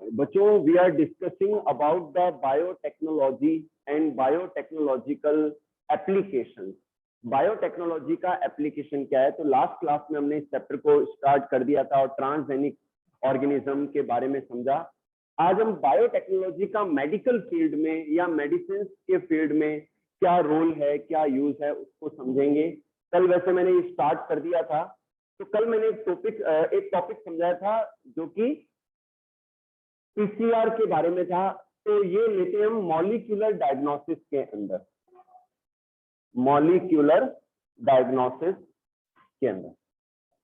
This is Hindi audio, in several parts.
बच्चों, we are discussing about the biotechnology and biotechnological application. Biotechnology का एप्लीकेशन क्या है? तो लास्ट क्लास में हमने इस चैप्टर को स्टार्ट कर दिया था और ट्रांसजेनिक ऑर्गेनिज्म के बारे में समझा। आज हम बायोटेक्नोलॉजी का मेडिकल फील्ड में या मेडिसिन के फील्ड में क्या रोल है, क्या यूज है, उसको समझेंगे। कल वैसे मैंने ये स्टार्ट कर दिया था। तो कल मैंने एक टॉपिक समझाया था जो कि पीसीआर के बारे में था। तो ये लेते हैं हम मॉलिक्यूलर डायग्नोसिस के अंदर, मॉलिक्यूलर डायग्नोसिस के अंदर,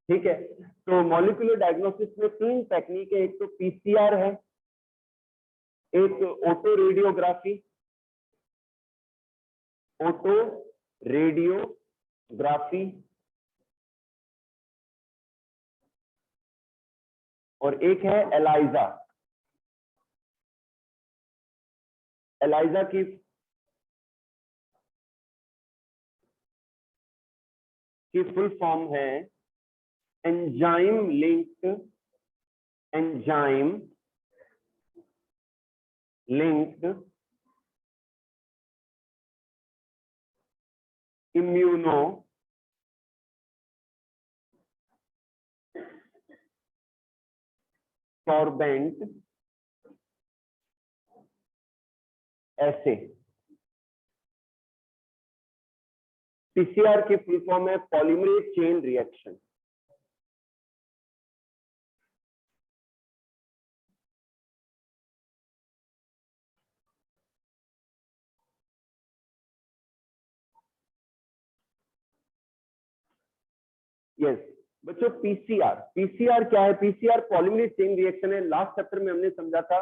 ठीक है। तो मॉलिक्यूलर डायग्नोसिस में 3 टेक्निक है। एक तो पीसीआर है, एक ऑटो रेडियोग्राफी और एक है एलाइजा। एलाइजा की फुल फॉर्म है एंजाइम लिंक्ड इम्यूनो सॉर्बेंट ऐसे। पीसीआर की फुल फॉर्म है पॉलीमरेज चेन रिएक्शन। यस बच्चों, पीसीआर क्या है? पीसीआर पॉलीमरेज चेन रिएक्शन है। लास्ट चैप्टर में हमने समझा था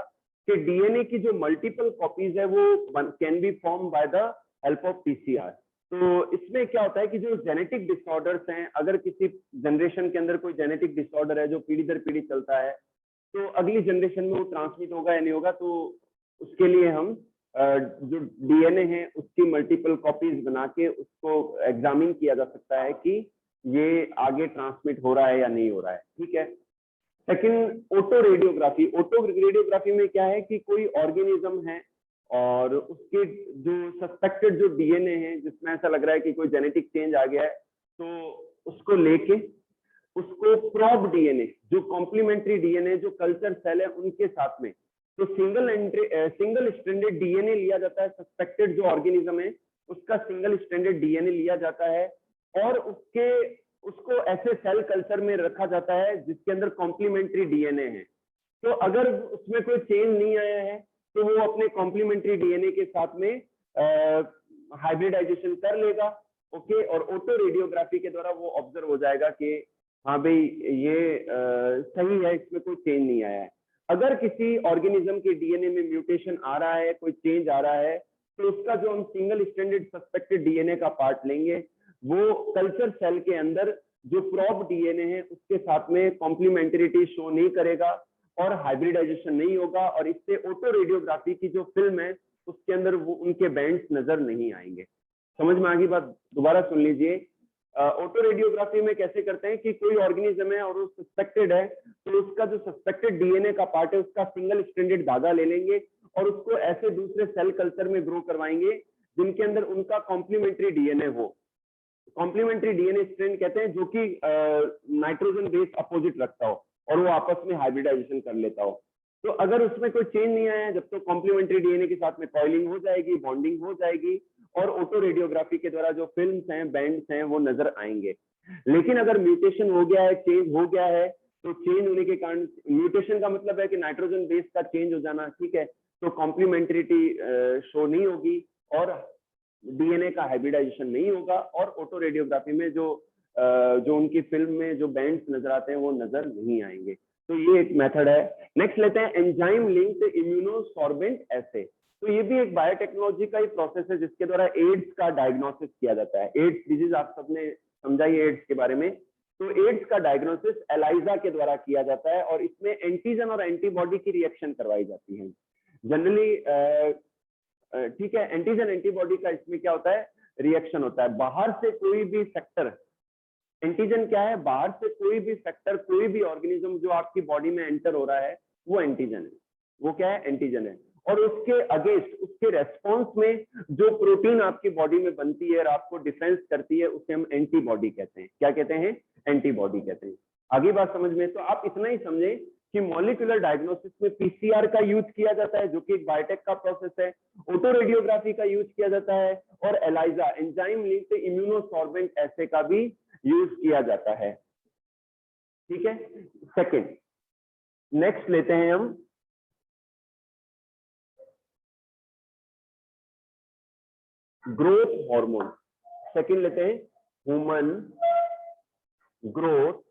कि डीएनए की जो मल्टीपल कॉपीज है वो can be form by the help of PCR. तो इसमें क्या होता है कि जो जेनेटिक डिसऑर्डर्स हैं, अगर किसी जनरेशन के अंदर कोई जेनेटिक डिसऑर्डर है जो पीढ़ी दर पीढ़ी चलता है, तो अगली जनरेशन में वो ट्रांसमिट होगा या नहीं होगा, तो उसके लिए हम जो डीएनए है उसकी मल्टीपल कॉपीज बना के उसको एग्जामिन किया जा सकता है कि ये आगे ट्रांसमिट हो रहा है या नहीं हो रहा है, ठीक है। सेकंड ऑटो रेडियोग्राफी में क्या है कि कोई ऑर्गेनिज्म है और उसके जो सस्पेक्टेड जो डीएनए है जिसमें ऐसा लग रहा है कि कोई जेनेटिक चेंज आ गया है, तो उसको लेके उसको प्रोब डीएनए, जो कॉम्प्लीमेंट्री डीएनए जो कल्चर सेल है उनके साथ में, तो सिंगल स्ट्रैंडेड डीएनए लिया जाता है। सस्पेक्टेड जो ऑर्गेनिज्म है उसका सिंगल स्ट्रैंडेड डीएनए लिया जाता है और उसको ऐसे सेल कल्चर में रखा जाता है जिसके अंदर कॉम्प्लीमेंट्री डीएनए है। तो अगर उसमें कोई चेंज नहीं आया है तो वो अपने कॉम्प्लीमेंट्री डीएनए के साथ में हाइब्रिडाइजेशन कर लेगा, ओके। और ऑटो रेडियोग्राफी के द्वारा वो ऑब्जर्व हो जाएगा कि हाँ भाई ये सही है, इसमें कोई चेंज नहीं आया है। अगर किसी ऑर्गेनिज्म के डीएनए में म्यूटेशन आ रहा है, कोई चेंज आ रहा है, तो उसका जो हम सिंगल स्ट्रैंडेड सस्पेक्टेड डीएनए का पार्ट लेंगे, वो कल्चर सेल के अंदर जो प्रोब डीएनए है उसके साथ में कॉम्प्लीमेंटरिटी शो नहीं करेगा और हाइब्रिडाइजेशन नहीं होगा, और इससे ऑटो रेडियोग्राफी की जो फिल्म है उसके अंदर वो उनके बैंड्स नजर नहीं आएंगे। समझ में आ गई बात? दोबारा सुन लीजिए। ऑटो रेडियोग्राफी में कैसे करते हैं कि कोई ऑर्गेनिज्म है और वो सस्पेक्टेड है, तो उसका जो सस्पेक्टेड डीएनए का पार्ट है उसका सिंगल स्ट्रैंडेड धागा ले लेंगे और उसको ऐसे दूसरे सेल कल्चर में ग्रो करवाएंगे जिनके अंदर उनका कॉम्प्लीमेंट्री डीएनए हो। कॉम्प्लीमेंट्री डीएनए स्ट्रैंड कहते हैं जो कि नाइट्रोजन बेस अपोजिट रखता हो और वो आपस में हाइब्रिडाइजेशन कर लेता हो। तो अगर उसमें कोई चेंज नहीं आया जब तो कॉम्प्लीमेंट्री डीएनए के साथ में कॉइलिंग हो जाएगी, बॉन्डिंग हो जाएगी और ऑटो रेडियोग्राफी के द्वारा जो फिल्म्स हैं, बैंड्स हैं, वो नजर आएंगे। लेकिन अगर म्यूटेशन हो गया है, चेंज हो गया है, तो चेंज होने के कारण, म्यूटेशन का मतलब है कि नाइट्रोजन बेस का चेंज हो जाना, ठीक है, तो कॉम्प्लीमेंट्रिटी शो नहीं होगी और डीएनए का हाइब्रिडाइजेशन नहीं होगा और ऑटो रेडियोग्राफी में जो उनकी फिल्म में जो बैंड्स नजर आते हैं वो नजर नहीं आएंगे। तो ये एक मेथड है। नेक्स्ट लेते हैं एंजाइम लिंक्ड इम्यूनोसॉर्बेंट एसे। तो ये भी एक बायोटेक्नोलॉजी का ही प्रोसेस है जिसके द्वारा एड्स का डायग्नोसिस किया जाता है। एड्स डिजीज आप सबने समझा ही एड्स के बारे में। तो एड्स का डायग्नोसिस एलाइजा के द्वारा किया जाता है और इसमें एंटीजन और एंटीबॉडी की रिएक्शन करवाई जाती है जनरली। ठीक है, एंटीजन एंटीबॉडी का इसमें क्या होता है, रिएक्शन होता है। बाहर से कोई भी फैक्टर, एंटीजन क्या है, बाहर से कोई भी फैक्टर, कोई भी ऑर्गेनिज्म जो आपकी बॉडी में एंटर हो रहा है वो एंटीजन है। वो क्या है, एंटीजन है। और उसके अगेंस्ट, उसके रेस्पॉन्स में जो प्रोटीन आपकी बॉडी में बनती है और आपको डिफेंस करती है उसे हम एंटीबॉडी कहते हैं। क्या कहते हैं, एंटीबॉडी कहते हैं। आगे बात समझ में, तो आप इतना ही समझे कि मॉलिक्यूलर डायग्नोसिस में पीसीआर का यूज किया जाता है जो कि एक बायोटेक का प्रोसेस है, ऑटो रेडियोग्राफी का यूज किया जाता है और एलाइजा एंजाइम लिंक्ड इम्यूनोसॉर्बेंट ऐसे का भी यूज किया जाता है। ठीक है, सेकंड। नेक्स्ट लेते हैं हम ग्रोथ हार्मोन। सेकंड लेते हैं ह्यूमन ग्रोथ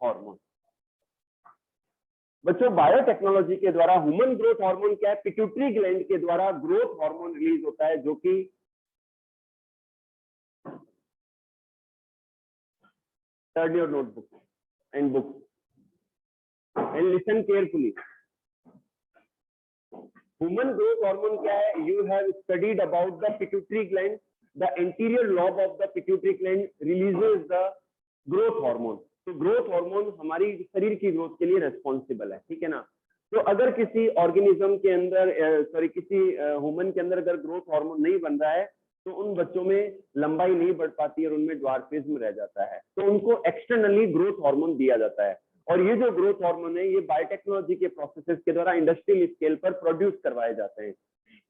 हार्मोन। बच्चों, बायोटेक्नोलॉजी के द्वारा ह्यूमन ग्रोथ हार्मोन क्या है, पिट्यूटरी ग्लैंड के द्वारा ग्रोथ हार्मोन रिलीज होता है जो कि turn your notebook and book and listen carefully. Human growth hormone क्या है, you have studied about the pituitary gland, the anterior lobe of the pituitary gland releases the growth hormone. तो ग्रोथ हार्मोन हमारी शरीर की ग्रोथ के लिए रेस्पॉन्सिबल है, ठीक है ना। तो अगर किसी ऑर्गेनिज्म के अंदर, किसी ह्यूमन के अंदर अगर ग्रोथ हार्मोन नहीं बन रहा है तो उन बच्चों में लंबाई नहीं बढ़ पाती और उनमें ड्वार्फिज्म रह जाता है। तो उनको एक्सटर्नली ग्रोथ हार्मोन दिया जाता है और ये जो ग्रोथ हार्मोन है ये बायोटेक्नोलॉजी के प्रोसेसेस के द्वारा इंडस्ट्रियल स्केल पर प्रोड्यूस करवाए जाते हैं।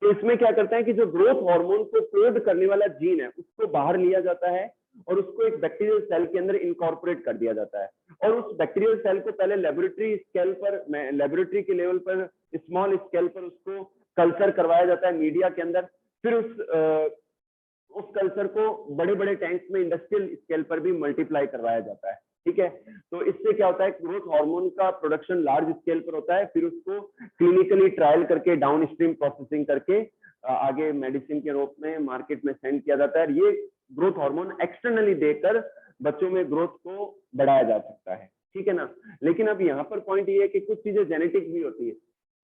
तो इसमें क्या करता है कि जो ग्रोथ हार्मोन को कोड करने वाला जीन है उसको बाहर लिया जाता है और उसको एक बैक्टीरियल सेल के अंदर इनकॉर्पोरेट कर दिया जाता है और उस बैक्टीरियल सेल को पहले लेबोरेटरी स्केल पर, लेबोरेटरी के लेवल पर, स्मॉल स्केल पर उसको कल्चर करवाया जाता है मीडिया के अंदर। फिर उस कल्चर को बड़े बड़े टैंक्स में इंडस्ट्रियल स्केल पर भी मल्टीप्लाई करवाया जाता है, ठीक है। तो इससे क्या होता है, ग्रोथ हार्मोन का प्रोडक्शन लार्ज स्केल पर होता है, फिर उसको क्लिनिकली ट्रायल करके डाउन स्ट्रीम प्रोसेसिंग करके आगे मेडिसिन के रूप में मार्केट में सेंड किया जाता है। ये ग्रोथ हार्मोन एक्सटर्नली देकर बच्चों में ग्रोथ को बढ़ाया जा सकता है, ठीक है ना। लेकिन अब यहाँ पर पॉइंट ये है कि कुछ चीजें जेनेटिक भी होती है।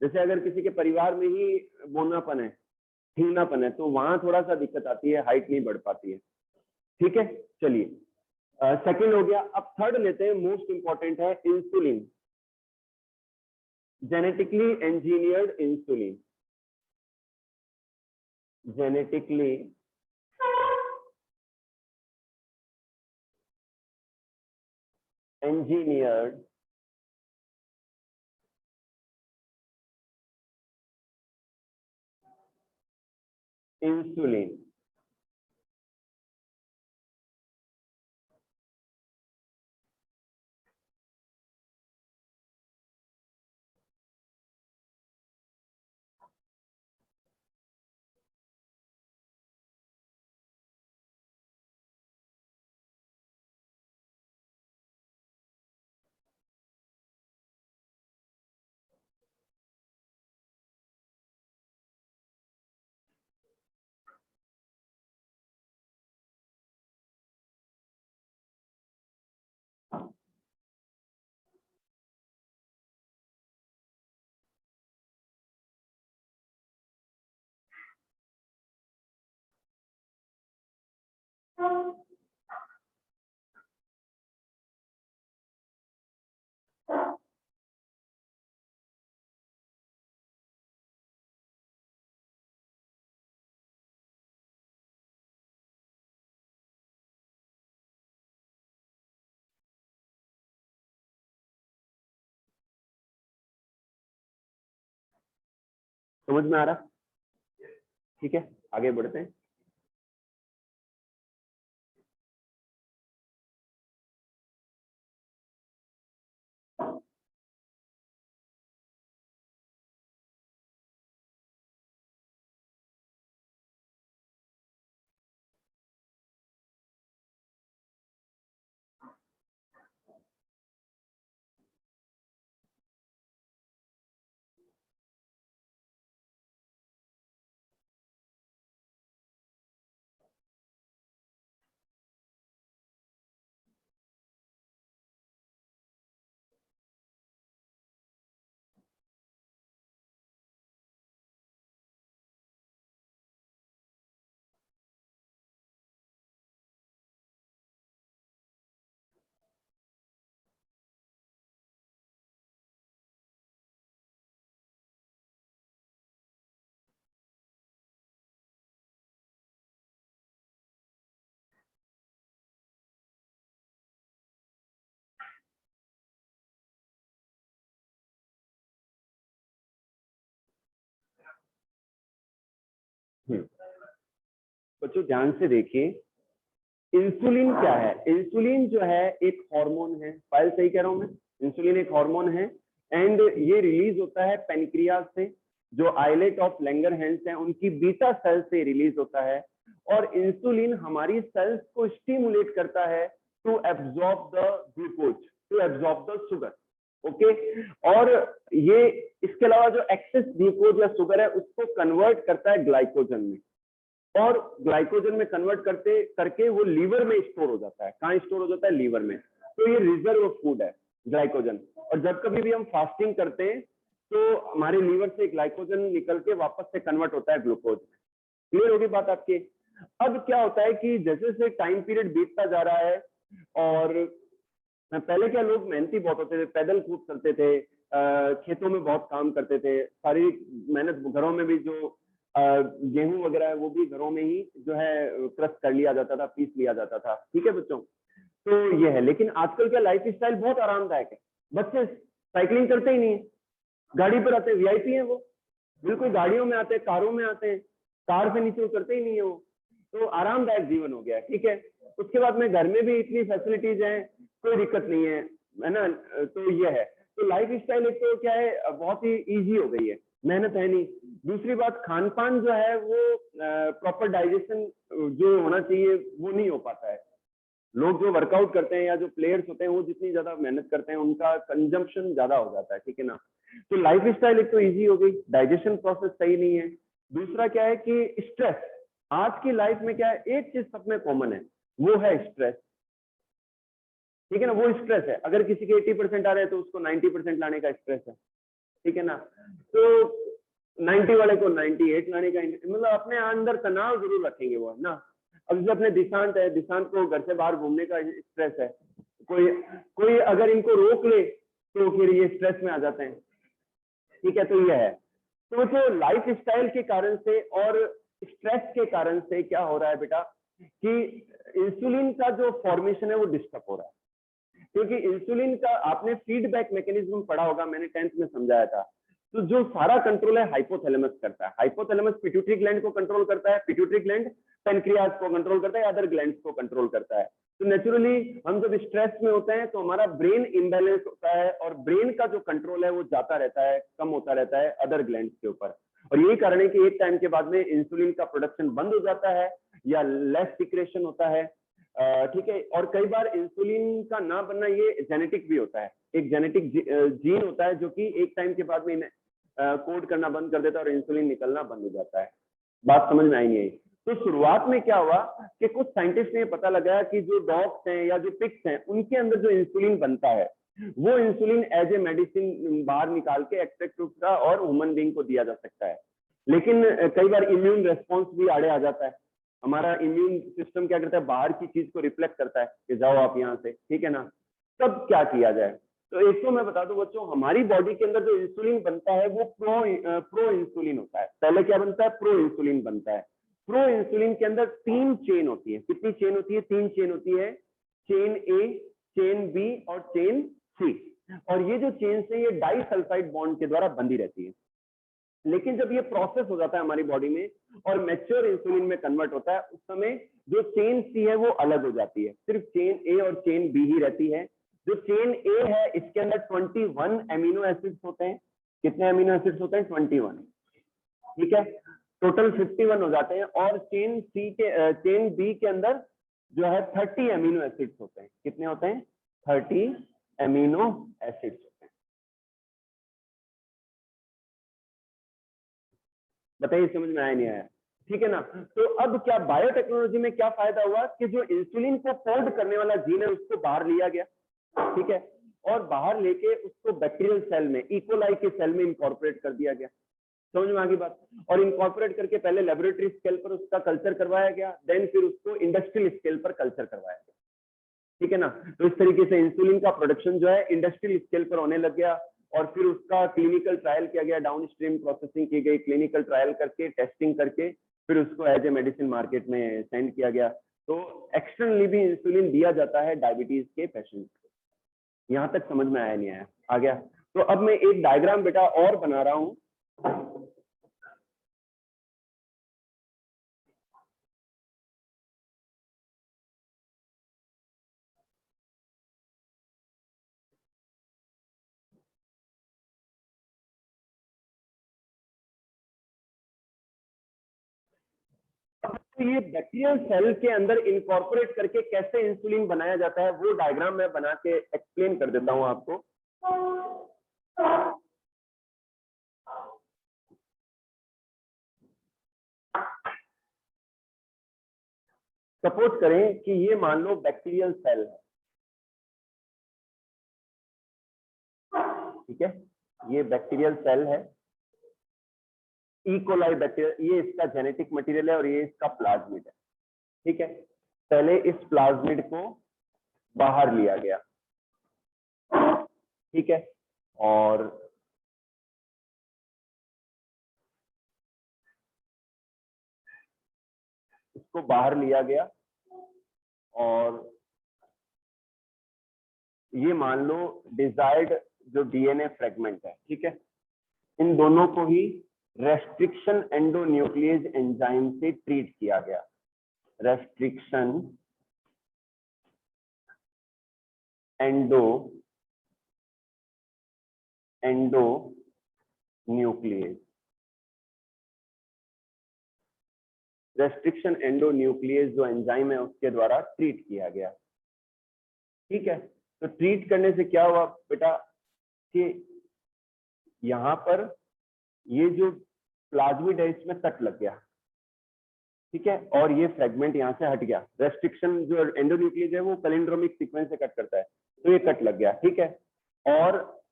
जैसे अगर किसी के परिवार में ही बोनापन है, ठीनापन है, तो वहां थोड़ा सा दिक्कत आती है, हाइट नहीं बढ़ पाती है, ठीक है। चलिए, सेकंड हो गया। अब थर्ड लेते हैं, मोस्ट इंपॉर्टेंट है insulin, genetically engineered insulin. Genetically engineered insulin. समझ में आ रहा? ठीक है, आगे बढ़ते हैं। बच्चों ध्यान से देखिए, इंसुलिन क्या है? इंसुलिन जो है एक हार्मोन है। फाइल सही कह रहा हूं मैं? इंसुलिन एक हार्मोन है एंड ये रिलीज होता है पेनक्रियाज से, जो आइलेट ऑफ लैंगरहैंस हैं उनकी बीटा सेल से रिलीज होता है। और इंसुलिन हमारी सेल्स को स्टिमुलेट करता है to absorb the glucose, to absorb the sugar. Okay, और ये इसके अलावा जो एक्सेस ग्लूकोज या शुगर है उसको कन्वर्ट करता है ग्लाइकोजन में, और ग्लाइकोजन में कन्वर्ट करते करके वो लीवर में स्टोर हो जाता है। कहाँ स्टोर हो जाता है? लीवर में। तो ये रिजर्व फूड है ग्लाइकोजन। और जब कभी भी हम फास्टिंग करते हैं तो हमारे लीवर से ग्लाइकोजन निकल के वापस से कन्वर्ट होता है ग्लूकोज में। क्लियर होगी बात आपकी? अब क्या होता है कि जैसे जैसे टाइम पीरियड बीतता जा रहा है, और पहले क्या लोग मेहनती बहुत होते थे, पैदल खूब चलते थे, खेतों में बहुत काम करते थे, शारीरिक मेहनत, घरों में भी जो गेहूं वगैरह है वो भी घरों में ही जो है क्रश कर लिया जाता था, पीस लिया जाता था। ठीक है बच्चों, तो ये है। लेकिन आजकल का लाइफ स्टाइल बहुत आरामदायक है। बच्चे साइकिलिंग करते ही नहीं है, गाड़ी पर आते हैं, वीआईपी है वो, बिल्कुल गाड़ियों में आते हैं, कारों में आते हैं, कार से नीचे उतरते ही नहीं है वो। तो आरामदायक जीवन हो गया है। ठीक है, उसके बाद में घर में भी इतनी फैसिलिटीज हैं, कोई दिक्कत नहीं है ना? तो ये है। तो लाइफ स्टाइल एक तो क्या है, बहुत ही इजी हो गई है, मेहनत है नहीं। दूसरी बात, खान पान जो है वो प्रॉपर डाइजेशन जो होना चाहिए वो नहीं हो पाता है। लोग जो वर्कआउट करते हैं या जो प्लेयर्स होते हैं वो जितनी ज्यादा मेहनत करते हैं उनका कंजम्पशन ज्यादा हो जाता है। ठीक है ना? तो लाइफ स्टाइल एक तो इजी हो गई, डाइजेशन प्रोसेस सही नहीं है। दूसरा क्या है कि स्ट्रेस। आज की लाइफ में क्या है, एक चीज सब में कॉमन है, वो है स्ट्रेस। ठीक है ना? वो स्ट्रेस है। अगर किसी के 80% आ रहे हैं तो उसको 90% लाने का स्ट्रेस है। ठीक है ना? तो 90 वाले को 98 लाने का, मतलब अपने अंदर तनाव जरूर रखेंगे वो, है ना? अब जैसे अपने दिशांत है, दिशांत को घर से बाहर घूमने का स्ट्रेस है, कोई कोई अगर इनको रोक ले तो फिर ये स्ट्रेस में आ जाते हैं। ठीक है, तो ये है। तो जो लाइफ स्टाइल के कारण से और स्ट्रेस के कारण से क्या हो रहा है बेटा, कि इंसुलिन का जो फॉर्मेशन है वो डिस्टर्ब हो रहा है। क्योंकि इंसुलिन का आपने फीडबैक मैकेनिज्म पढ़ा होगा, मैंने 10th में समझाया था। तो जो सारा कंट्रोल है हाइपोथैलेमस करता है। हाइपोथैलेमस पिट्यूटरी ग्लैंड को कंट्रोल करता है, पिट्यूटरी ग्लैंड पेनक्रियाज को कंट्रोल करता है, अदर ग्लैंड्स को कंट्रोल करता है। तो नेचुरली हम जब स्ट्रेस में होते हैं तो हमारा ब्रेन इम्बैलेंस होता है, और ब्रेन का जो कंट्रोल है वो जाता रहता है, कम होता रहता है अदर ग्लैंड्स के ऊपर। और यही कारण है कि एक टाइम के बाद में इंसुलिन का प्रोडक्शन बंद हो जाता है या लेस सिक्रेशन होता है। ठीक है, और कई बार इंसुलिन का ना बनना ये जेनेटिक भी होता है। एक जेनेटिक जीन होता है जो कि एक टाइम के बाद में कोड करना बंद कर देता है और इंसुलिन निकलना बंद हो जाता है। बात समझ में आई नहीं आई? तो शुरुआत में क्या हुआ कि कुछ साइंटिस्ट ने पता लगाया कि जो डॉग्स हैं या जो पिग्स हैं उनके अंदर जो इंसुलिन बनता है वो इंसुलिन एज ए मेडिसिन बाहर निकाल के एक्सट्रैक्ट का और ह्यूमन बीइंग को दिया जा सकता है। लेकिन कई बार इम्यून रेस्पॉन्स भी आड़े आ जाता है। हमारा इम्यून सिस्टम क्या करता है, बाहर की चीज को रिफ्लेक्ट करता है कि जाओ आप यहाँ से। ठीक है ना? तब क्या किया जाए? तो एक तो मैं बता दूं बच्चों, हमारी बॉडी के अंदर जो इंसुलिन बनता है वो प्रो इंसुलिन होता है। पहले क्या बनता है? प्रो इंसुलिन बनता है। प्रो इंसुलिन के अंदर 3 चेन होती है। कितनी चेन होती है? 3 चेन होती है। चेन ए, चेन बी और चेन सी। और ये जो चेन है ये डाइसल्फाइड बॉन्ड के द्वारा बंधी रहती है। लेकिन जब ये प्रोसेस हो जाता है हमारी बॉडी में और मैच्योर इंसुलिन में कन्वर्ट होता है, उस समय जो चेन सी है वो अलग हो जाती है, सिर्फ चेन ए और चेन बी ही रहती है। जो चेन ए है इसके अंदर 21 एमिनो एसिड्स होते हैं। कितने एमिनो एसिड्स होते हैं? 21। ठीक है, टोटल 51 हो जाते हैं। और चेन बी के अंदर जो है 30 एमिनो एसिड्स होते हैं। कितने होते हैं? 30 एमिनो एसिड्स होते हैं। बताइए समझ में आया नहीं आया? ठीक है ना। तो अब क्या बायोटेक्नोलॉजी में क्या फायदा हुआ कि जो इंसुलिन को कोड करने वाला जीन है उसको बाहर लिया गया, ठीक है, और बाहर लेके उसको बैक्टीरियल सेल में, इकोलाई के सेल में इनकॉर्पोरेट कर दिया गया। समझ में आ गई बात? और इनकॉर्पोरेट करके पहले लेबोरेटरी स्केल पर उसका कल्चर करवाया गया, देन फिर उसको इंडस्ट्रियल स्केल पर कल्चर करवाया गया। ठीक है ना। तो इस तरीके से इंसुलिन का प्रोडक्शन जो है इंडस्ट्रियल स्केल पर होने लग गया और फिर उसका क्लिनिकल ट्रायल किया गया, डाउन स्ट्रीम प्रोसेसिंग की गई, क्लिनिकल ट्रायल करके टेस्टिंग करके फिर उसको एज ए मेडिसिन मार्केट में सेंड किया गया। तो एक्सटर्नली भी इंसुलिन दिया जाता है डायबिटीज के पेशेंट को। यहाँ तक समझ में आया नहीं आया? आ गया? तो अब मैं एक डायग्राम बेटा और बना रहा हूँ। तो ये बैक्टीरियल सेल के अंदर इनकॉर्पोरेट करके कैसे इंसुलिन बनाया जाता है वो डायग्राम मैं बना के एक्सप्लेन कर देता हूं आपको। सपोज करें कि ये मान लो बैक्टीरियल सेल है, ठीक है, ये बैक्टीरियल सेल है, इकोलाई बैक्टीरिया, ये इसका जेनेटिक मटेरियल है और ये इसका प्लाज्मिड है। ठीक है, पहले इस प्लाज्मिड को बाहर लिया गया, ठीक है, और इसको बाहर लिया गया और ये मान लो डिजायर्ड जो डीएनए फ्रेगमेंट है, ठीक है, इन दोनों को ही रेस्ट्रिक्शन एंडोन्यूक्लियेज एंजाइम से ट्रीट किया गया। रेस्ट्रिक्शन एंडोन्यूक्लियेज, रेस्ट्रिक्शन एंडोन्यूक्लियेज जो एंजाइम है उसके द्वारा ट्रीट किया गया। ठीक है, तो ट्रीट करने से क्या हुआ बेटा कि यहां पर ये जो प्लाज्मिड है इसमें कट लग गया, ठीक है, और ये फ्रेगमेंट यहां से हट गया। रेस्ट्रिक्शन जो एंडोन्यूक्लियेज है वो पैलिंड्रोमिक सीक्वेंस से कट करता है, तो ये कट लग गया, ठीक है। और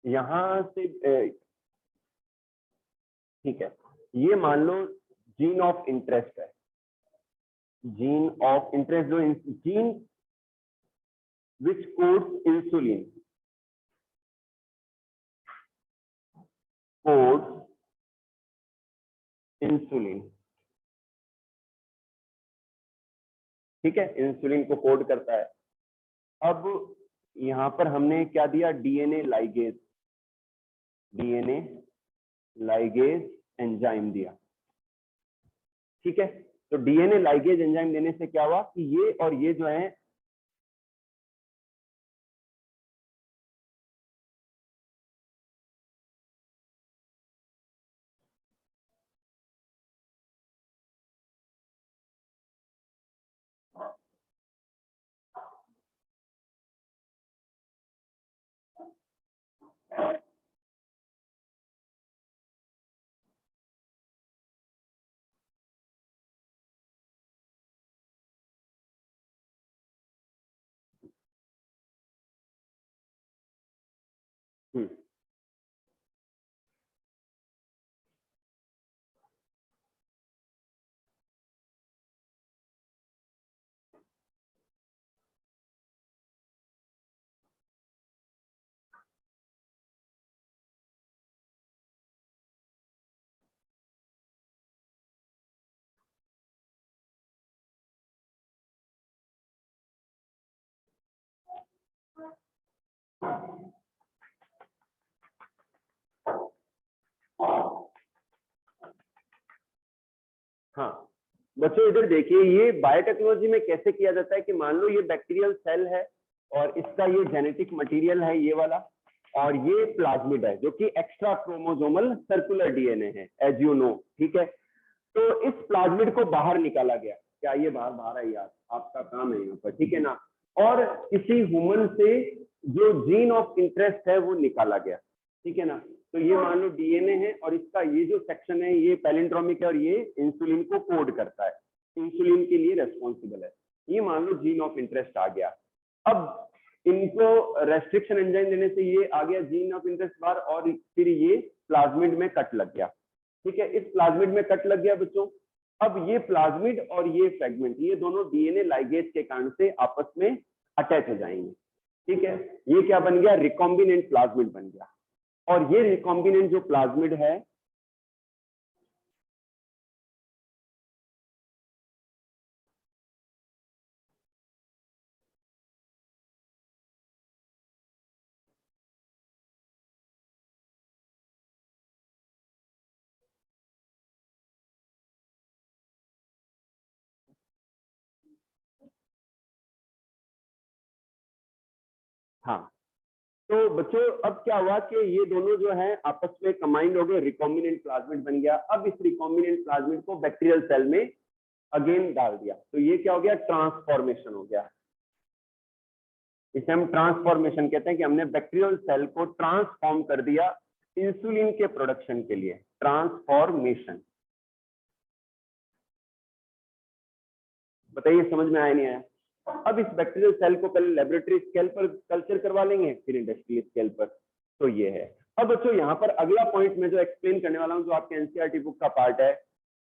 यहां से ठीक है, ये मान लो जीन ऑफ इंटरेस्ट है, जीन ऑफ इंटरेस्ट जो जीन विच कोड्स इंसुलिन, कोड्स इंसुलिन, ठीक है, इंसुलिन को कोड करता है। अब यहां पर हमने क्या दिया? DNA ligase, DNA ligase enzyme दिया, ठीक है। तो डीएनए लाइगेज एंजाइम देने से क्या हुआ कि ये और ये जो है हम्म, हाँ बच्चों इधर देखिए, ये बायोटेक्नोलॉजी में कैसे किया जाता है कि मान लो ये बैक्टीरियल सेल है और इसका ये जेनेटिक मटेरियल है ये वाला, और ये प्लाज्मिड है जो कि एक्स्ट्रा क्रोमोसोमल सर्कुलर डीएनए है एज यू नो, ठीक है। तो इस प्लाज्मिड को बाहर निकाला गया, क्या ये बाहर बाहर आई यार, आपका काम है यहाँ पर, ठीक है ना। और किसी ह्यूमन से जो जीन ऑफ इंटरेस्ट है वो निकाला गया, ठीक है ना। तो ये मान लो डीएनए है और इसका ये जो सेक्शन है ये पैलिंड्रोमिक है और ये इंसुलिन को कोड करता है, इंसुलिन के लिए रेस्पॉन्सिबल है। ये मान लो जीन ऑफ इंटरेस्ट आ गया। अब इनको रेस्ट्रिक्शन एंजाइम देने से ये आ गया जीन ऑफ इंटरेस्ट बाहर, और फिर ये प्लाज्मिड में कट लग गया, ठीक है। इस प्लाज्मिड में कट लग गया बच्चों। अब ये प्लाज्मिड और ये फ्रेगमेंट, ये दोनों डीएनए लाइगेज के कारण से आपस में अटैच हो जाएंगे, ठीक है। ये क्या बन गया, रिकॉम्बिनेंट प्लाज्मिड बन गया। और ये रिकॉम्बिनेंट जो प्लाज्मिड है हाँ, तो बच्चों अब क्या हुआ कि ये दोनों जो है आपस में कंबाइंड हो गए, रिकॉम्बिनेंट प्लाज्मिड बन गया। अब इस रिकॉम्बिनेंट प्लाज्मिड को बैक्टीरियल सेल में अगेन डाल दिया, तो ये क्या हो गया, ट्रांसफॉर्मेशन हो गया। इसे हम ट्रांसफॉर्मेशन कहते हैं कि हमने बैक्टीरियल सेल को ट्रांसफॉर्म कर दिया इंसुलिन के प्रोडक्शन के लिए, ट्रांसफॉर्मेशन। बताइए समझ में आया नहीं आया। अब इस बैक्टीरियल सेल को पहले लेबोरेटरी स्केल पर कल्चर करवा लेंगे, फिर इंडस्ट्रियल स्केल पर। तो ये है। अब बच्चों यहाँ पर अगला पॉइंट मैं जो एक्सप्लेन करने वाला हूँ, जो आपके एनसीईआरटी बुक का पार्ट है,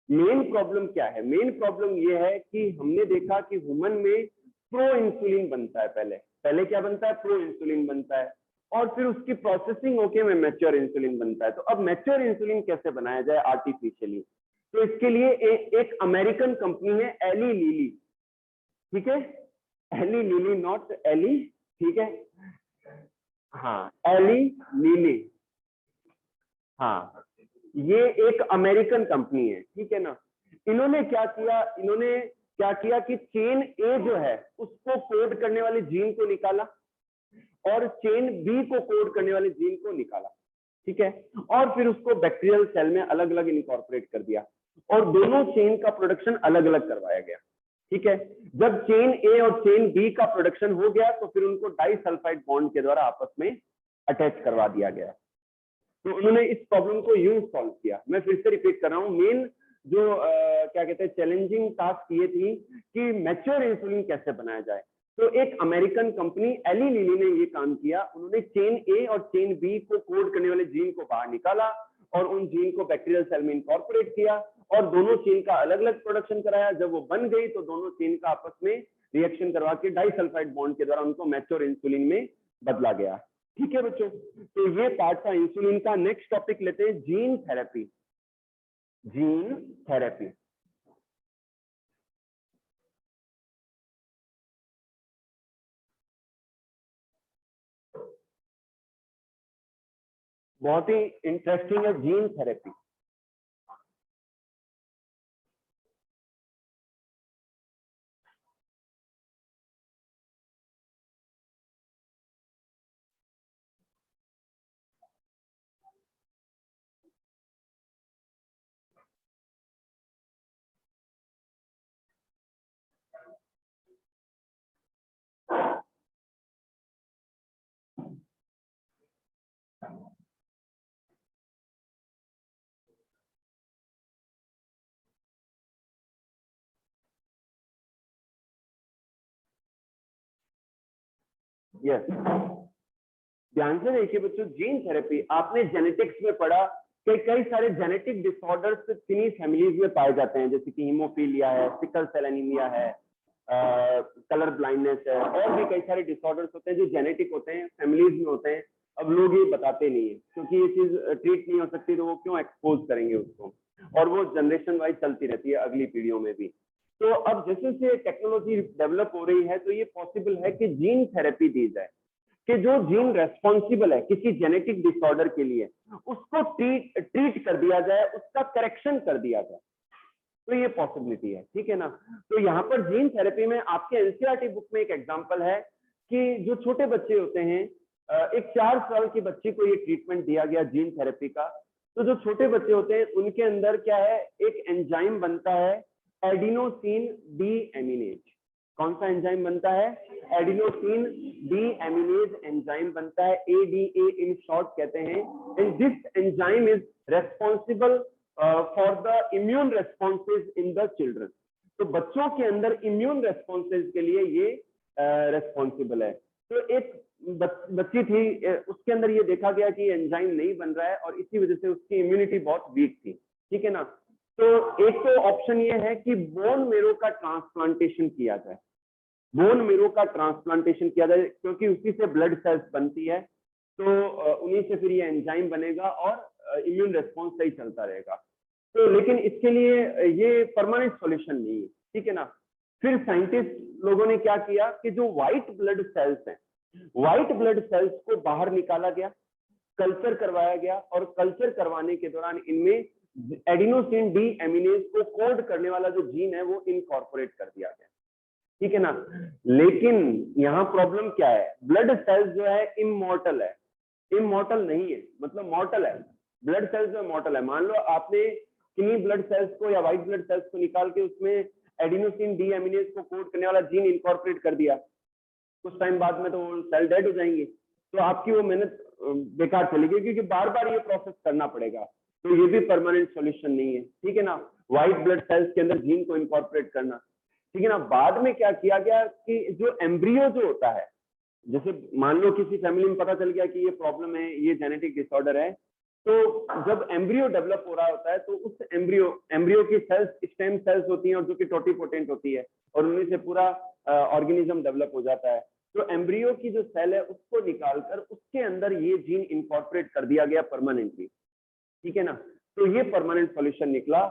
मेन प्रॉब्लम क्या है। मेन प्रॉब्लम ये है कि हमने देखा कि ह्यूमन में प्रो इंसुलिन बनता है, पहले क्या बनता है, प्रो इंसुलिन बनता है, और फिर उसकी प्रोसेसिंग होके में मैच्योर इंसुलिन बनता है। तो अब मैच्योर इंसुलिन कैसे बनाया जाए आर्टिफिशियली, तो इसके लिए एक अमेरिकन कंपनी है एली लीली, ठीक है, एली लीली नॉट एली, ठीक है, हाँ एली लीली, हाँ ये एक अमेरिकन कंपनी है, ठीक है ना। इन्होंने क्या किया कि चेन ए जो है उसको कोड करने वाले जीन को निकाला और चेन बी को कोड करने वाले जीन को निकाला, ठीक है, और फिर उसको बैक्टीरियल सेल में अलग अलग इनकॉर्पोरेट कर दिया और दोनों चेन का प्रोडक्शन अलग अलग करवाया गया, ठीक है। जब चेन ए और चेन बी का प्रोडक्शन हो गया तो फिर उनको डाइसल्फाइड बॉन्ड के द्वारा आपस में अटैच करवा दिया गया। तो उन्होंने इस प्रॉब्लम को यूं सॉल्व किया। मैं फिर से रिपीट कर रहा हूं, मेन जो क्या कहते हैं चैलेंजिंग टास्क ये थी कि मैच्योर इंसुलिन कैसे बनाया जाए। तो एक अमेरिकन कंपनी एली लीली ने ये काम किया, उन्होंने चेन ए और चेन बी को कोड करने वाले जीन को बाहर निकाला और उन जीन को बैक्टीरियल सेल में इनकॉर्पोरेट किया और दोनों चेन का अलग अलग प्रोडक्शन कराया। जब वो बन गई तो दोनों चेन का आपस में रिएक्शन करवा के डाइसल्फाइड बॉन्ड के द्वारा उनको मैच्योर इंसुलिन में बदला गया, ठीक है बच्चों। तो ये पार्ट था इंसुलिन का। नेक्स्ट टॉपिक लेते हैं जीन थेरेपी। जीन थेरेपी बहुत ही इंटरेस्टिंग है, जीन थेरेपी। यस, ध्यान से देखिए बच्चों, जीन थेरेपी आपने जेनेटिक्स में पढ़ा कि कई सारे जेनेटिक डिसऑर्डर्स किन्हीं फैमिलीज में पाए जाते हैं, जैसे कि हीमोफीलिया है, सिकल सेल एनीमिया है, कलर ब्लाइंडनेस है, और भी कई सारे डिसऑर्डर्स होते हैं जो जेनेटिक होते हैं, फैमिलीज में होते हैं। अब लोग ये बताते नहीं है क्योंकि ये चीज ट्रीट नहीं हो सकती, तो वो क्यों एक्सपोज करेंगे उसको, और वो जनरेशन वाइज चलती रहती है अगली पीढ़ियों में भी। तो अब जैसे जैसे टेक्नोलॉजी डेवलप हो रही है तो ये पॉसिबल है कि जीन थेरेपी दी जाए, कि जो जीन रेस्पॉन्सिबल है किसी जेनेटिक डिसऑर्डर के लिए उसको ट्रीट कर दिया जाए, उसका करेक्शन कर दिया जाए। तो ये पॉसिबिलिटी है, ठीक है ना। तो यहाँ पर जीन थेरेपी में आपके एनसीईआरटी बुक में एक एग्जांपल है कि जो छोटे बच्चे होते हैं, एक 4 साल की बच्ची को ये ट्रीटमेंट दिया गया जीन थेरेपी का। तो जो छोटे बच्चे होते हैं उनके अंदर क्या है, एक एंजाइम बनता है एडिनोसिन डी एमिनेज। कौन सा एंजाइम बनता है? एडिनोसिन डी एमिनेज एंजाइम बनता है, एडीए इन शॉर्ट कहते हैं। And this enzyme is responsible for the immune responses in the children. तो बच्चों के अंदर इम्यून रेस्पॉन्सेज के लिए ये रेस्पॉन्सिबल है। तो एक बच्ची थी, उसके अंदर ये देखा गया कि एंजाइम नहीं बन रहा है और इसी वजह से उसकी इम्यूनिटी बहुत वीक थी, ठीक है ना। तो एक तो ऑप्शन ये है कि बोन मेरो का ट्रांसप्लांटेशन किया जाए, बोन मेरो का ट्रांसप्लांटेशन किया जाए, क्योंकि उसी से ब्लड सेल्स बनती है, तो उन्हीं से फिर ये एंजाइम बनेगा और इम्यून रेस्पॉन्स सही चलता रहेगा। तो लेकिन इसके लिए ये परमानेंट सॉल्यूशन नहीं है, ठीक है ना। फिर साइंटिस्ट लोगों ने क्या किया कि जो व्हाइट ब्लड सेल्स हैं, व्हाइट ब्लड सेल्स को बाहर निकाला गया, कल्चर करवाया गया, और कल्चर करवाने के दौरान इनमें एडिनोसिन डी एमिनेज को कोड करने वाला जो जीन है वो इनकॉर्पोरेट कर दिया गया, ठीक है ना। लेकिन यहाँ प्रॉब्लम क्या है, ब्लड सेल्स जो है इमॉर्टल है, इमॉर्टल नहीं है, मतलब मॉर्टल है। ब्लड सेल्स जो मॉर्टल है, मान लो आपने किन्हीं ब्लड सेल्स को या व्हाइट ब्लड सेल्स को निकाल के उसमें एडिनोसिन डी एमिनेज को कोड करने वाला जीन इनकॉर्पोरेट कर दिया, कुछ टाइम बाद में तो वो सेल डेड हो जाएंगे, तो आपकी वो मेहनत बेकार चलेगी, क्योंकि बार बार ये प्रोसेस करना पड़ेगा। तो ये भी परमानेंट सॉल्यूशन नहीं है, ठीक है ना, व्हाइट ब्लड सेल्स के अंदर जीन को इनकॉर्पोरेट करना, ठीक है ना। बाद में क्या किया गया कि जो एम्ब्रियो जो होता है, जैसे मान लो किसी फैमिली में पता चल गया कि ये प्रॉब्लम है, ये जेनेटिक डिसऑर्डर है, तो जब एम्ब्रियो डेवलप हो रहा होता है तो उस एम्ब्रियो की सेल्स स्टेम सेल्स होती हैं और जो कि टोटीपोटेंट होती है, और उन्हीं से पूरा ऑर्गेनिज्म डेवलप हो जाता है। तो एम्ब्रियो की जो सेल है उसको निकालकर उसके अंदर ये जीन इनकॉर्पोरेट कर दिया गया परमानेंटली, ठीक है ना। तो ये परमानेंट सॉल्यूशन निकला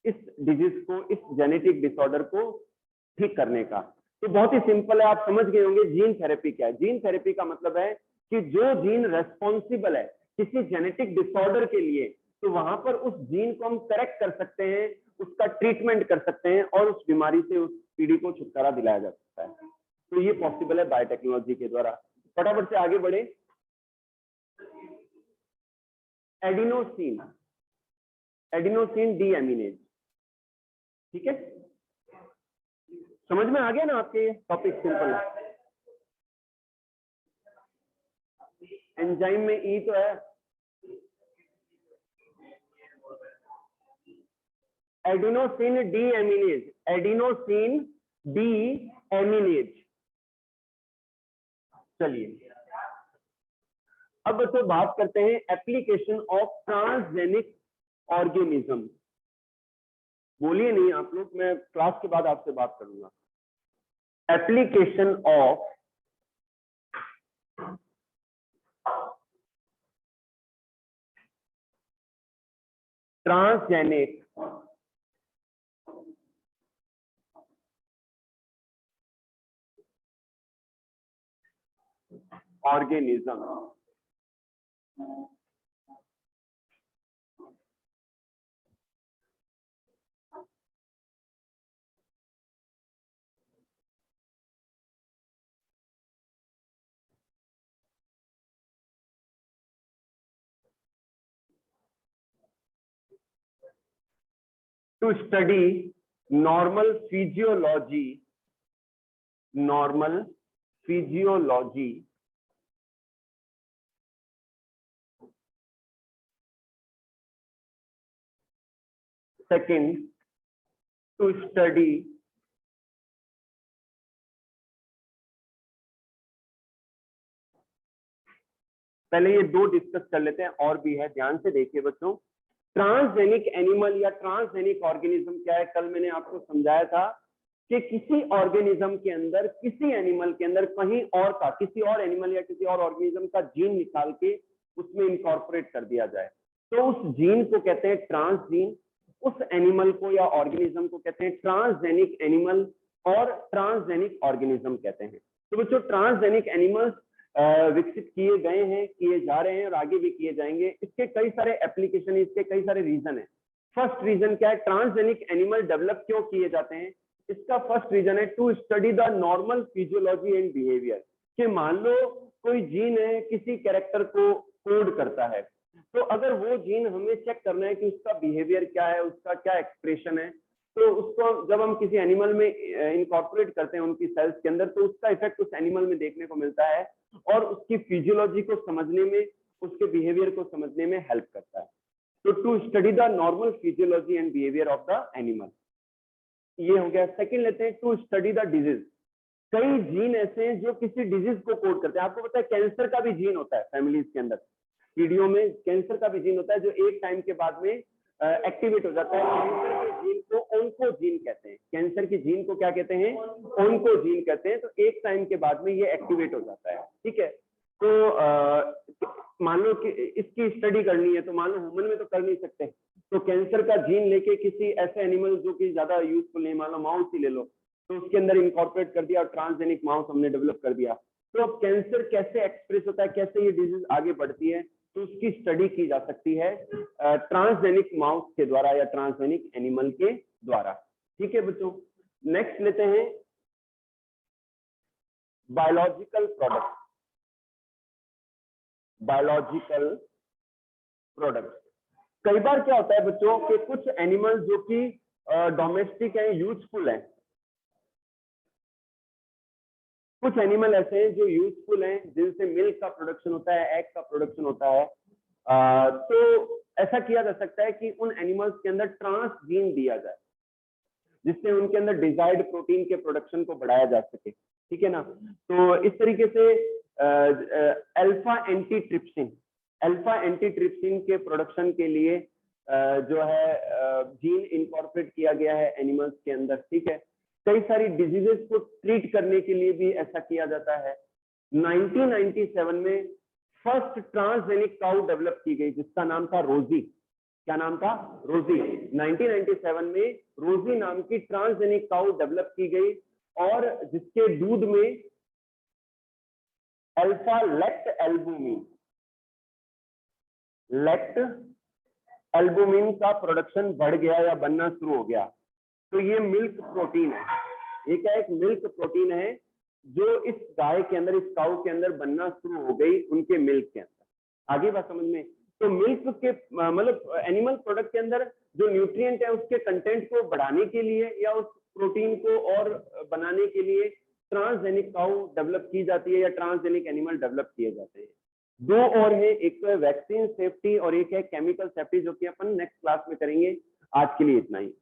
इस डिजीज को, इस जेनेटिक डिसऑर्डर को ठीक करने का। तो बहुत ही सिंपल है, आप समझ गए होंगे जीन थेरेपी क्या है। जीन थेरेपी का मतलब है कि जो जीन रेस्पॉन्सिबल है किसी जेनेटिक डिसऑर्डर के लिए, तो वहां पर उस जीन को हम करेक्ट कर सकते हैं, उसका ट्रीटमेंट कर सकते हैं और उस बीमारी से उस पीढ़ी को छुटकारा दिलाया जा सकता है। तो ये पॉसिबल है बायोटेक्नोलॉजी के द्वारा। फटाफट से आगे बढ़े। एडिनोसिन, एडिनोसिन डी एमिनेज, ठीक है, समझ में आ गया ना आपके? टॉपिक सिंपल है, एंजाइम में ई तो है, एडिनोसिन डी एमिनेज, एडिनोसिन डी एमिनेज। चलिए अब बच्चों बात करते हैं एप्लीकेशन ऑफ ट्रांसजेनिक ऑर्गेनिज्म। बोलिए नहीं आप लोग, मैं क्लास के बाद आपसे बात करूंगा। Application of transgenic organism. to study normal physiology, normal physiology second to study पहले ये दो डिस्कस कर लेते हैं, और भी है, ध्यान से देखिए बच्चों। ट्रांसजेनिक एनिमल या ट्रांसजेनिक ऑर्गेनिज्म क्या है? कल मैंने आपको समझाया था कि किसी ऑर्गेनिज्म के अंदर, किसी एनिमल के अंदर कहीं और का, किसी और एनिमल या किसी और ऑर्गेनिज्म का जीन निकाल के उसमें इनकॉर्पोरेट कर दिया जाए, तो उस जीन को कहते हैं ट्रांसजीन। उस एनिमल को या ऑर्गेनिज्म को कहते हैं ट्रांसजेनिक एनिमल और ट्रांसजेनिक ऑर्गेनिज्म कहते हैं। तो बच्चों ट्रांसजेनिक एनिमल्स विकसित किए गए हैं, किए जा रहे हैं और आगे भी किए जाएंगे। इसके कई सारे एप्लीकेशन, इसके कई सारे रीजन है। फर्स्ट रीजन क्या है, ट्रांसजेनिक एनिमल डेवलप क्यों किए जाते हैं? इसका फर्स्ट रीजन है to study the normal physiology and behaviour. कि मान लो कोई जीन है किसी कैरेक्टर को कोड करता है, तो अगर वो जीन हमें चेक करना है कि उसका बिहेवियर क्या है, उसका क्या एक्सप्रेशन है, तो उसको जब हम किसी एनिमल में इनकॉर्पोरेट करते हैं उनकी सेल्स के अंदर, तो उसका इफेक्ट उस एनिमल में देखने को मिलता है और उसकी फिजियोलॉजी को समझने में, उसके बिहेवियर को समझने में हेल्प करता है। तो to study the normal physiology and behaviour of the animal, ये हो गया। सेकंड लेते हैं टू स्टडी द डिजीज। कई जीन ऐसे हैं जो किसी डिजीज को कोड करते हैं। आपको पता है कैंसर का भी जीन होता है फैमिलीज के अंदर, कीड़ियों में कैंसर का भी जीन होता है जो एक टाइम के बाद में एक्टिवेट हो जाता है। कैंसर के जीन को ओंकोजीन कहते हैं। कैंसर की जीन को क्या कहते हैं? ओंकोजीन कहते हैं। तो एक टाइम के बाद में ये एक्टिवेट हो जाता है, ठीक है। तो मान लो कि इसकी स्टडी करनी है, तो मान लो ह्यूमन में तो कर नहीं सकते, तो कैंसर का जीन लेके किसी ऐसे एनिमल जो कि ज्यादा यूजफुल नहीं, मान लो माउस ही ले लो, तो उसके अंदर इंकॉर्पोरेट कर दिया और ट्रांसजेनिक माउस हमने डेवलप कर दिया। तो अब कैंसर कैसे एक्सप्रेस होता है, कैसे ये डिजीज आगे बढ़ती है, तो उसकी स्टडी की जा सकती है ट्रांसजेनिक माउस के द्वारा या ट्रांसजेनिक एनिमल के द्वारा, ठीक है बच्चों। नेक्स्ट लेते हैं बायोलॉजिकल प्रोडक्ट। बायोलॉजिकल प्रोडक्ट, कई बार क्या होता है बच्चों कि कुछ एनिमल जो कि डोमेस्टिक है, यूजफुल है, कुछ एनिमल ऐसे हैं जो यूजफुल हैं, जिनसे मिल्क का प्रोडक्शन होता है, एग का प्रोडक्शन होता है। तो ऐसा किया जा सकता है कि उन एनिमल्स के अंदर ट्रांसजीन दिया जाए, जिससे उनके अंदर डिजायर्ड प्रोटीन के प्रोडक्शन को बढ़ाया जा सके, ठीक है ना। तो इस तरीके से अल्फा एंटीट्रिप्सिन, अल्फा एंटीट्रिप्सिन के प्रोडक्शन के लिए जो है जीन इनकॉर्पोरेट किया गया है एनिमल्स के अंदर, ठीक है। कई सारी डिजीजेस को ट्रीट करने के लिए भी ऐसा किया जाता है। 1997 में फर्स्ट ट्रांसजेनिक काउ डेवलप की गई जिसका नाम था रोजी। क्या नाम था? रोजी। 1997 में रोजी नाम की ट्रांसजेनिक काउ डेवलप की गई और जिसके दूध में अल्फा लेक्ट एल्बुमिन, लेक्ट एल्बुमिन का प्रोडक्शन बढ़ गया या बनना शुरू हो गया। तो ये मिल्क प्रोटीन है, ये क्या एक मिल्क प्रोटीन है जो इस गाय के अंदर, इस काऊ के अंदर बनना शुरू हो गई उनके मिल्क के अंदर। आगे बात समझ में? तो मिल्क के मतलब एनिमल प्रोडक्ट के अंदर जो न्यूट्रिएंट है उसके कंटेंट को बढ़ाने के लिए या उस प्रोटीन को और बनाने के लिए ट्रांसजेनिक काऊ डेवलप की जाती है या ट्रांसजेनिक एनिमल डेवलप किए जाते हैं। दो और है, एक तो है वैक्सीन सेफ्टी और एक है केमिकल सेफ्टी, जो कि अपन नेक्स्ट क्लास में करेंगे। आज के लिए इतना ही।